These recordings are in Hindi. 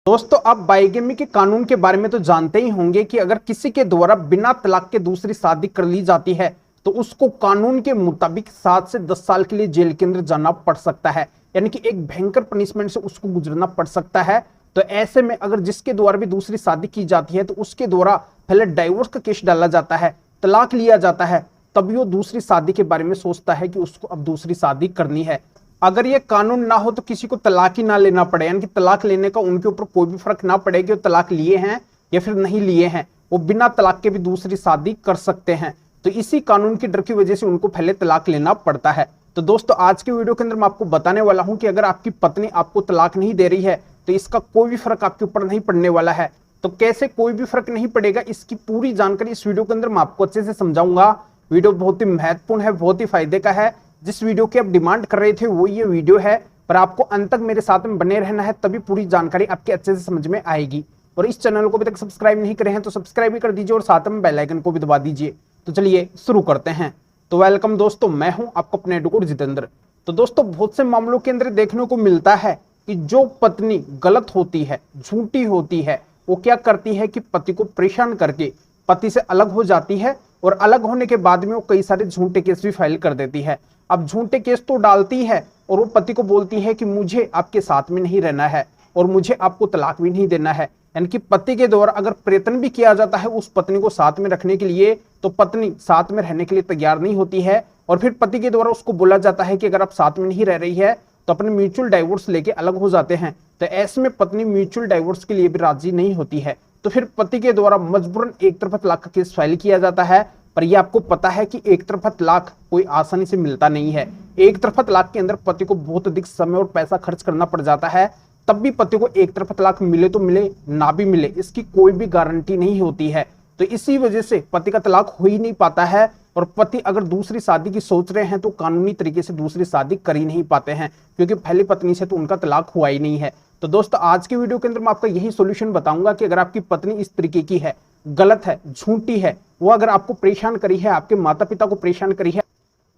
दोस्तों, आप बाइगेमी के कानून के बारे में तो जानते ही होंगे कि अगर किसी के द्वारा बिना तलाक के दूसरी शादी कर ली जाती है तो उसको कानून के मुताबिक 7 से 10 साल के लिए जेल के अंदर जाना पड़ सकता है। यानी कि एक भयंकर पनिशमेंट से उसको गुजरना पड़ सकता है। तो ऐसे में अगर जिसके द्वारा भी दूसरी शादी की जाती है तो उसके द्वारा पहले डाइवोर्स का केस डाला जाता है, तलाक लिया जाता है, तभी वो दूसरी शादी के बारे में सोचता है कि उसको अब दूसरी शादी करनी है। अगर ये कानून ना हो तो किसी को तलाक ही ना लेना पड़े, यानी कि तलाक लेने का उनके ऊपर कोई भी फर्क ना पड़े कि वो तलाक लिए हैं या फिर नहीं लिए हैं, वो बिना तलाक के भी दूसरी शादी कर सकते हैं। तो इसी कानून के डर की वजह से उनको पहले तलाक लेना पड़ता है। तो दोस्तों, आज के वीडियो के अंदर मैं आपको बताने वाला हूं कि अगर आपकी पत्नी आपको तलाक नहीं दे रही है तो इसका कोई भी फर्क आपके ऊपर नहीं पड़ने वाला है। तो कैसे कोई भी फर्क नहीं पड़ेगा, इसकी पूरी जानकारी इस वीडियो के अंदर मैं आपको अच्छे से समझाऊंगा। वीडियो बहुत ही महत्वपूर्ण है, बहुत ही फायदे का है। जिस वीडियो की आप डिमांड कर रहे थे वो ये वीडियो है, पर आपको अंत तक मेरे साथ में बने रहना है, तभी पूरी जानकारी आपके अच्छे से समझ में आएगी। और इस चैनल को अभी तक सब्सक्राइब नहीं करे हैं तो सब्सक्राइब भी कर दीजिए और साथ में बेल आइकन को भी दबा दीजिए। तो चलिए शुरू करते हैं। तो वेलकम दोस्तों, मैं हूं आपका अपने एडवोकेट जितेंद्र। तो दोस्तों, बहुत से मामलों के अंदर देखने को मिलता है कि जो पत्नी गलत होती है, झूठी होती है, वो क्या करती है कि पति को परेशान करके पति से अलग हो जाती है और अलग होने के बाद में वो कई सारे झूठे केस भी फाइल कर देती है। अब झूठे केस तो डालती है और वो पति को बोलती है कि मुझे आपके साथ में नहीं रहना है और मुझे आपको तलाक भी नहीं देना है। यानी कि पति के द्वारा अगर प्रयत्न भी किया जाता है उस पत्नी को साथ में रखने के लिए तो पत्नी साथ में रहने के लिए तैयार नहीं होती है। और फिर पति के द्वारा उसको बोला जाता है कि अगर आप साथ में नहीं रह रही है तो अपने म्यूचुअल डाइवोर्स लेके अलग हो जाते हैं। तो ऐसे में पत्नी म्यूचुअल डाइवोर्स के लिए भी राजी नहीं होती है। तो फिर पति के द्वारा मजबूरन एक तरफा तलाक का केस फाइल किया जाता है। पर यह आपको पता है कि एक तरफा तलाक कोई आसानी से मिलता नहीं है। एक तरफा तलाक के अंदर पति को बहुत अधिक समय और पैसा खर्च करना पड़ जाता है। तब भी पति को एक तरफा तलाक मिले तो मिले, ना भी मिले, इसकी कोई भी गारंटी नहीं होती है। तो इसी वजह से पति का तलाक हो ही नहीं पाता है। और पति अगर दूसरी शादी की सोच रहे हैं तो कानूनी तरीके से दूसरी शादी कर ही नहीं पाते हैं, क्योंकि पहली पत्नी से तो उनका तलाक हुआ ही नहीं है। तो दोस्तों, आज की वीडियो के अंदर मैं आपका यही सॉल्यूशन बताऊंगा कि अगर आपकी पत्नी इस तरीके की है, गलत है, झूठी है, वो अगर आपको परेशान करी है, आपके माता पिता को परेशान करी है,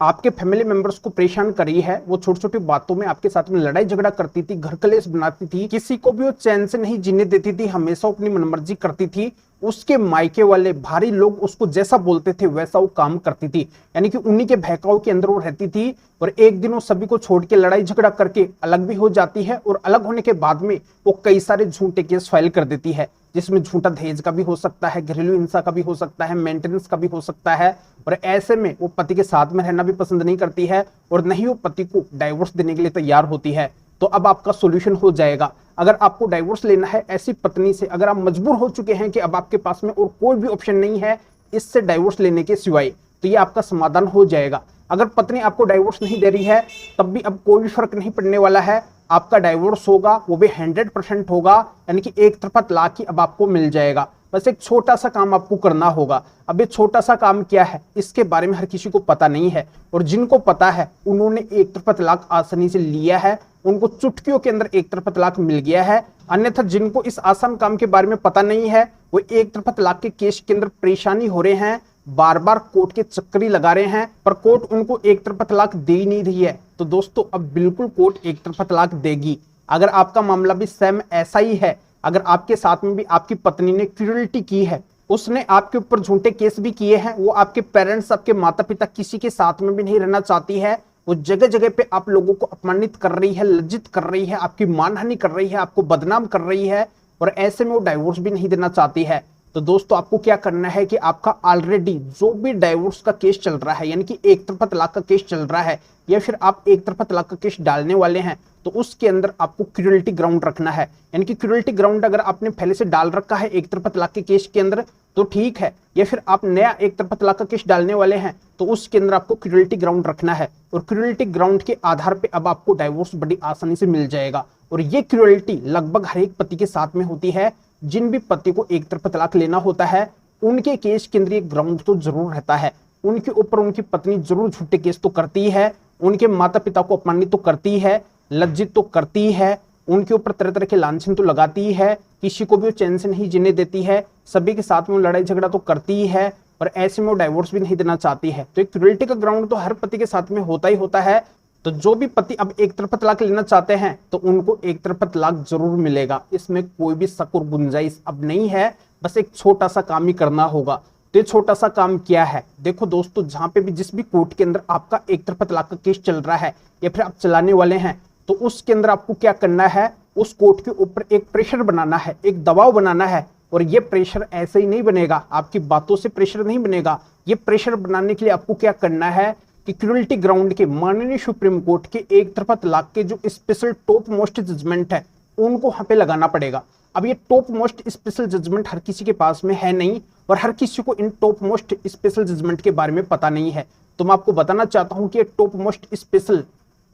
आपके फैमिली मेंबर्स को परेशान करी है, वो छोटी छोटी बातों में आपके साथ में लड़ाई झगड़ा करती थी, घर कलेश बनाती थी, किसी को भी वो चैन से नहीं जीने देती थी, हमेशा अपनी मनमर्जी करती थी, उसके मायके वाले भारी लोग उसको जैसा बोलते थे वैसा वो काम करती थी। यानी कि उन्हीं के बहकाव के अंदर वो रहती थी। और एक दिन वो सभी को छोड़ के लड़ाई झगड़ा करके अलग भी हो जाती है और अलग होने के बाद में वो कई सारे झूठे केस फाइल कर देती है, जिसमें झूठा दहेज का भी हो सकता है, घरेलू हिंसा का भी हो सकता है, मेंटेनेंस का भी हो सकता है। और ऐसे में वो पति के साथ में रहना भी पसंद नहीं करती है और नहीं वो पति को डाइवोर्स देने के लिए तैयार होती है। तो अब आपका सॉल्यूशन हो जाएगा। अगर आपको डाइवोर्स लेना है ऐसी पत्नी से, अगर आप मजबूर हो चुके हैं कि अब आपके पास में और कोई भी ऑप्शन नहीं है इससे डाइवोर्स लेने के सिवाय, तो ये आपका समाधान हो जाएगा। अगर पत्नी आपको डाइवोर्स नहीं दे रही है तब भी अब कोई भी फर्क नहीं पड़ने वाला है। आपका डाइवोर्स होगा, वो भी 100% होगा, यानी कि एक तरफा तलाक ही अब आपको मिल जाएगा। बस एक छोटा सा काम आपको करना होगा। अब ये छोटा सा काम क्या है, इसके बारे में हर किसी को पता नहीं है। और जिनको पता है उन्होंने एक तरफा तलाक आसानी से लिया है, उनको चुटकियों के अंदर एक तरफा तलाक मिल गया है। अन्यथा जिनको इस आसान काम के बारे में पता नहीं है, वो एक तरफा तलाक के केस के अंदर परेशानी हो रहे हैं, बार बार कोर्ट के चक्करी लगा रहे हैं, पर कोर्ट उनको एक तरफा तलाक दे ही नहीं रही है। तो दोस्तों, अब बिल्कुल कोर्ट एक तरफा तलाक देगी। अगर आपका मामला भी सेम ऐसा ही है, अगर आपके साथ में भी आपकी पत्नी ने क्रूरल्टी की है, उसने आपके ऊपर झूठे केस भी किए हैं, वो आपके पेरेंट्स, आपके माता पिता किसी के साथ में भी नहीं रहना चाहती है, वो जगह जगह पे आप लोगों को अपमानित कर रही है, लज्जित कर रही है, आपकी मानहानि कर रही है, आपको बदनाम कर रही है, और ऐसे में वो डाइवोर्स भी नहीं देना चाहती है। तो दोस्तों, आपको क्या करना है कि आपका ऑलरेडी जो भी डाइवोर्स का केस चल रहा है, यानी कि एक तरफा तलाक का केस चल रहा है, या फिर आप एक तरफा तलाक का केस डालने वाले हैं, तो उसके अंदर आपको क्रूरल्टी ग्राउंड रखना है। यानी कि क्रूरल्टी ग्राउंड अगर आपने पहले से डाल रखा है एक तरफा तलाक के केस के अंदर तो ठीक है, या फिर आप नया एक तरफा तलाक का केस डालने वाले हैं तो उसके अंदर आपको क्रूरल्टी ग्राउंड रखना है। और क्रूरल्टी ग्राउंड के आधार पर अब आपको डाइवोर्स बड़ी आसानी से मिल जाएगा। और ये क्रूरल्टी लगभग हर एक पति के साथ में होती है। जिन भी पति को एक तरफा तलाक लेना होता है उनके केस के अंदर एक ग्राउंड तो जरूर रहता है। उनके ऊपर उनकी पत्नी जरूर झूठे केस तो करती है, उनके माता पिता को अपमानित तो करती है, लज्जित तो करती है, उनके ऊपर तरह तरह के लांछन तो लगाती है, किसी को भी वो चैन से नहीं जीने देती है, सभी के साथ में लड़ाई झगड़ा तो करती है, और ऐसे में वो डाइवोर्स भी नहीं देना चाहती है। तो एक क्रूरल्टी का ग्राउंड तो हर पति के साथ में होता ही होता है। तो जो भी पति अब एक तरफा तलाक लेना चाहते हैं तो उनको एक तरफा तलाक जरूर मिलेगा, इसमें कोई भी शक और गुंजाइश अब नहीं है। बस एक छोटा सा काम ही करना होगा। तो ये छोटा सा काम क्या है, देखो दोस्तों, जहां पे भी जिस भी कोर्ट के अंदर आपका एक तरफा तलाक का केस चल रहा है या फिर आप चलाने वाले हैं, तो उसके अंदर आपको क्या करना है, उस कोर्ट के ऊपर एक प्रेशर बनाना है, एक दबाव बनाना है। और ये प्रेशर ऐसे ही नहीं बनेगा, आपकी बातों से प्रेशर नहीं बनेगा। ये प्रेशर बनाने के लिए आपको क्या करना है कि क्रूरल्टी ग्राउंड के माननीय सुप्रीम कोर्ट के एक तरफा तलाक के जो स्पेशल टॉप मोस्ट जजमेंट है उनको वहां पे लगाना पड़ेगा। अब ये टॉप मोस्ट स्पेशल जजमेंट हर किसी के पास में है नहीं, और हर किसी को इन टॉप मोस्ट स्पेशल जजमेंट के बारे में पता नहीं है। तो मैं आपको बताना चाहता हूं कि ये टॉप मोस्ट स्पेशल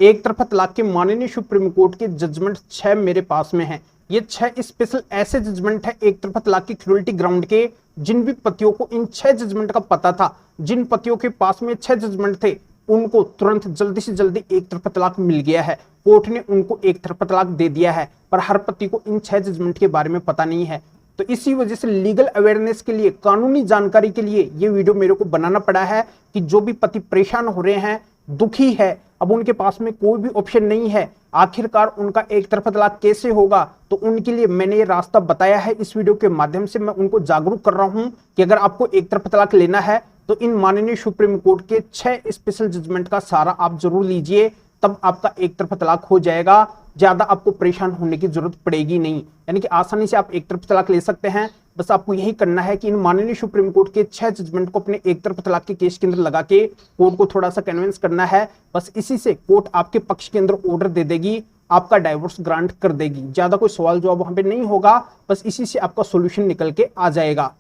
एक तरफा तलाक के माननीय सुप्रीम कोर्ट के जजमेंट 6 मेरे पास में है। ये 6 स्पेशल ऐसे जजमेंट है एक तरफा तलाक की क्रूरल्टी ग्राउंड के, जिन भी पतियों को इन 6 जजमेंट का पता था, जिन पतियों के पास में 6 जजमेंट थे, उनको तुरंत जल्दी से जल्दी एक तरफा तलाक मिल गया है। कोर्ट ने उनको एक तरफा तलाक दे दिया है, पर हर पति को इन 6 जजमेंट के बारे में पता नहीं है। तो इसी वजह से लीगल अवेयरनेस के लिए, कानूनी जानकारी के लिए ये वीडियो मेरे को बनाना पड़ा है कि जो भी पति परेशान हो रहे हैं, दुखी है, अब उनके पास में कोई भी ऑप्शन नहीं है, आखिरकार उनका एक तरफा तलाक कैसे होगा, तो उनके लिए मैंने ये रास्ता बताया है। इस वीडियो के माध्यम से मैं उनको जागरूक कर रहा हूं कि अगर आपको एक तरफा तलाक लेना है तो इन माननीय सुप्रीम कोर्ट के 6 स्पेशल जजमेंट का सहारा आप जरूर लीजिए, तब आपका एक तरफा तलाक हो जाएगा। ज्यादा आपको परेशान होने की जरूरत पड़ेगी नहीं, यानी कि आसानी से आप एक तरफा तलाक ले सकते हैं। बस आपको यही करना है कि इन माननीय सुप्रीम कोर्ट के 6 जजमेंट को अपने एक तरफा तलाक के केस के अंदर लगा के कोर्ट को थोड़ा सा कन्विंस करना है। बस इसी से कोर्ट आपके पक्ष के अंदर ऑर्डर दे देगी, आपका डाइवोर्स ग्रांट कर देगी। ज्यादा कोई सवाल जवाब वहां पे नहीं होगा, बस इसी से आपका सोल्यूशन निकल के आ जाएगा।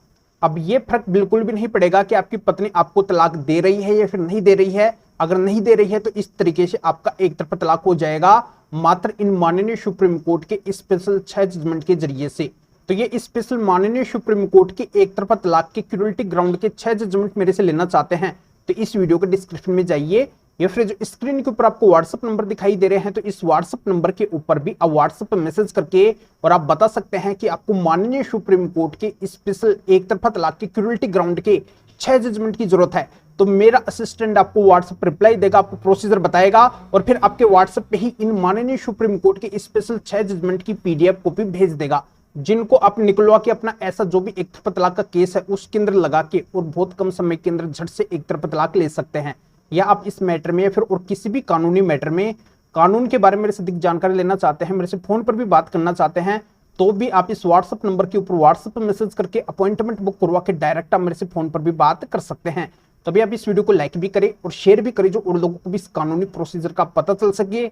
अब ये फर्क बिल्कुल भी नहीं पड़ेगा कि आपकी पत्नी आपको तलाक दे रही है या फिर नहीं दे रही है। अगर नहीं दे रही है तो इस तरीके से आपका एक तरफा तलाक हो जाएगा, मात्र इन माननीय सुप्रीम कोर्ट के स्पेशल 6 जजमेंट के जरिए से। तो ये स्पेशल माननीय सुप्रीम कोर्ट के एक तरफा तलाक के क्रूरल्टी ग्राउंड के 6 जजमेंट मेरे से लेना चाहते हैं तो इस वीडियो के डिस्क्रिप्शन में जाइए, या फिर जो स्क्रीन के ऊपर आपको व्हाट्सएप नंबर दिखाई दे रहे हैं, तो इस व्हाट्सएप नंबर के ऊपर भी आप व्हाट्सएप पर मैसेज करके और आप बता सकते हैं कि आपको माननीय सुप्रीम कोर्ट के स्पेशल एक तरफा तलाक के क्रूरल्टी ग्राउंड के 6 जजमेंट की जरूरत है। तो मेरा असिस्टेंट आपको व्हाट्सएप रिप्लाई देगा, आपको प्रोसीजर बताएगा और फिर आपके व्हाट्सएप पे ही इन माननीय सुप्रीम कोर्ट के स्पेशल 6 जजमेंट की पीडीएफ कॉपी भेज देगा, जिनको आप निकलवा के अपना ऐसा जो भी एक तरफा तलाक का केस है उसके अंदर लगा के और बहुत कम समय के अंदर झट से एक तरफा तलाक ले सकते हैं। या आप इस मैटर में या फिर और किसी भी कानूनी मैटर में कानून के बारे में मेरे से अधिक जानकारी लेना चाहते हैं, मेरे से फोन पर भी बात करना चाहते हैं, तो भी आप इस व्हाट्सएप नंबर के ऊपर व्हाट्सएप पर मैसेज करके अपॉइंटमेंट बुक करवा के डायरेक्ट आप मेरे से फोन पर भी बात कर सकते हैं। तभी आप इस वीडियो को लाइक भी करें और शेयर भी करें, जो और लोगों को भी इस कानूनी प्रोसीजर का पता चल सके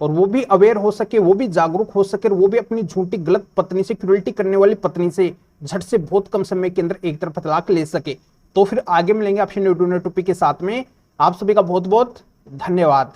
और वो भी अवेयर हो सके, वो भी जागरूक हो सके, और वो भी अपनी झूठी गलत पत्नी से, क्रूरल्टी करने वाली पत्नी से झट से बहुत कम समय के अंदर एक तरफा तलाक ले सके। तो फिर आगे मिलेंगे आपसे न्यू टॉपिक के साथ में। आप सभी का बहुत बहुत धन्यवाद।